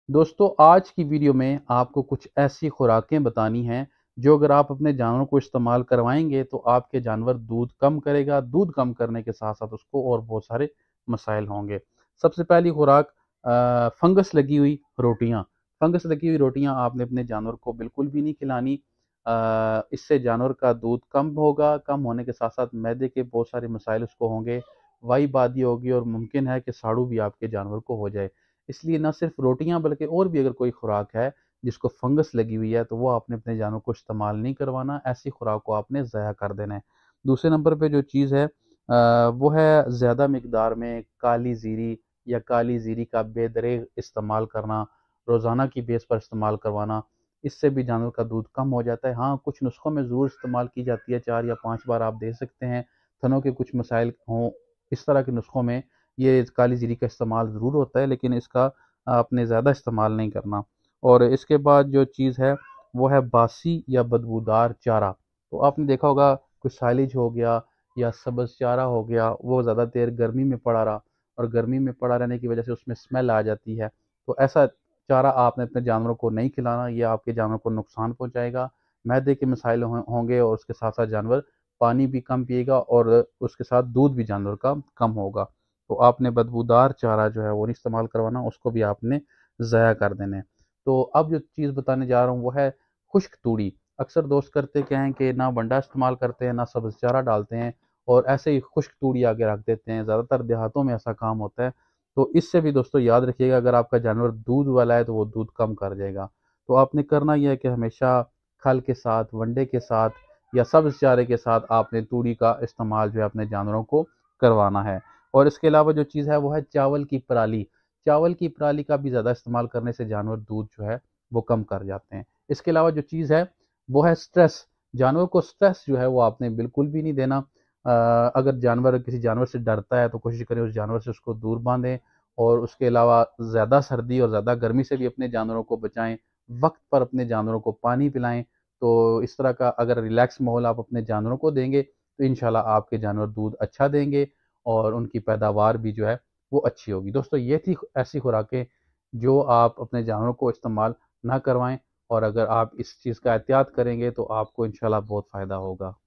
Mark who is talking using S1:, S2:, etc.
S1: دوستو آج کی ویڈیو میں آپ کو کچھ ایسی خوراکیں بتانی ہیں جو اگر آپ اپنے جانوروں کو استعمال کروائیں گے تو آپ کے جانور دودھ کم کرے گا. دودھ کم کرنے کے ساتھ ساتھ اس کو اور بہت سارے مسائل ہوں گے. سب سے پہلی خوراک فنگس لگی ہوئی روٹیاں. فنگس لگی ہوئی روٹیاں آپ نے اپنے جانور کو بالکل بھی نہیں کھلانی. اس سے جانور کا دودھ کم ہوگا. کم ہونے کے ساتھ ساتھ معدے کے بہت سارے مسائل اس کو ہوں گے. وائی بادی ہوگی اور ممکن ہے کہ ساڑو بھی آپ کے جانور کو ہو جائے. اس لیے نہ صرف روٹیاں بلکہ اور بھی اگر کوئی خوراک ہے جس کو فنگس لگی ہوئی ہے تو وہ آپ نے اپنے جانور کو استعمال نہیں کروانا. ایسی خوراک کو آپ نے ضائع کر دینا ہے. دوسرے نمبر پہ جو چیز ہے وہ ہے زیادہ مقدار میں کالی زیری یا کالی زیری کا بے دریغ استعمال کرنا، روزانہ کی بیس پر استعمال کروانا. اس سے بھی جانور کا دودھ کم ہو جاتا ہے. ہاں کچھ نسخوں میں ضرور استعمال کی جاتی ہے، 4 یا 5 بار آپ دے سکتے ہیں. تھنوں کے کچھ مسائل ہوں اس طرح کے نسخوں میں یہ کالی زیری کا استعمال ضرور ہوتا ہے، لیکن اس کا آپ نے زیادہ استعمال نہیں کرنا. اور اس کے بعد جو چیز ہے وہ ہے باسی یا بدبودار چارہ. تو آپ نے دیکھا ہوگا کچھ سائلیج ہو گیا یا سبز چارہ ہو گیا، وہ زیادہ دیر گرمی میں پڑا رہا اور گرمی میں پڑا رہنے کی وجہ سے اس میں اسمیل آ جاتی ہے. تو ایسا چارہ آپ نے اپنے جانوروں کو نہیں کھلانا. یہ آپ کے جانوروں کو نقصان پہنچائے گا. معدے کے مسائل ہوں گے اور اس کے ساتھ ساتھ جانور پانی بھی کم پیے گا اور اس کے ساتھ دودھ بھی جانور کا کم ہوگا. تو آپ نے بدبودار چارہ جو ہے وہ نہیں استعمال کروانا، اس کو بھی آپ نے ضائع کر دینے. تو اب جو چیز بتانے جا رہا ہوں وہ ہے خشک توڑی. اکثر دوست کرتے کیا ہیں کہ نہ ونڈا استعمال کرتے ہیں نہ سبز چارہ ڈالتے ہیں اور ایسے ہی خشک توڑی آگے رکھ دیتے ہیں. زیادہ تر دیہاتوں میں ایسا کام ہوتا ہے. تو اس سے بھی دوستو یاد رکھیے گا، اگر آپ کا جانور دودھ والا ہے تو وہ دودھ کم کر جائے گا. تو آپ نے کرنا یہ ہے کہ ہمیشہ کھل کے ساتھ، ونڈے کے ساتھ یا سبز چارے کے ساتھ آپ نے توڑی کا استعمال جو ہے اپنے جانوروں کو کروانا ہے. اور اس کے علاوہ جو چیز ہے وہ ہے چاول کی پرالی. چاول کی پرالی کا بھی زیادہ استعمال کرنے سے جانور دودھ جو ہے وہ کم کر جاتے ہیں. اس کے علاوہ جو چیز ہے وہ ہے سٹریس. جانور کو سٹریس جو ہے وہ آپ نے بالکل بھی نہیں دینا. اگر جانور کسی جانور سے ڈرتا ہے تو کوشش کریں اس جانور سے اس کو دور باندھیں. اور اس کے علاوہ زیادہ سردی اور زیادہ گرمی سے بھی اپنے جانوروں کو بچائیں. وقت پر اپنے جانوروں کو پانی پلائیں. تو اس طرح کا اگر ریلیکس ماحول آپ اپنے جانوروں کو دیں گے تو انشاءاللہ آپ کے جانور دودھ اچھا دیں گے اور ان کی پیداوار بھی جو ہے وہ اچھی ہوگی. دوستو یہ تھی ایسی خوراکیں جو آپ اپنے جانوروں کو استعمال نہ کروائیں، اور اگر آپ اس چیز کا احتیاط کریں گے تو آپ کو انشاءاللہ بہت فائدہ ہوگا.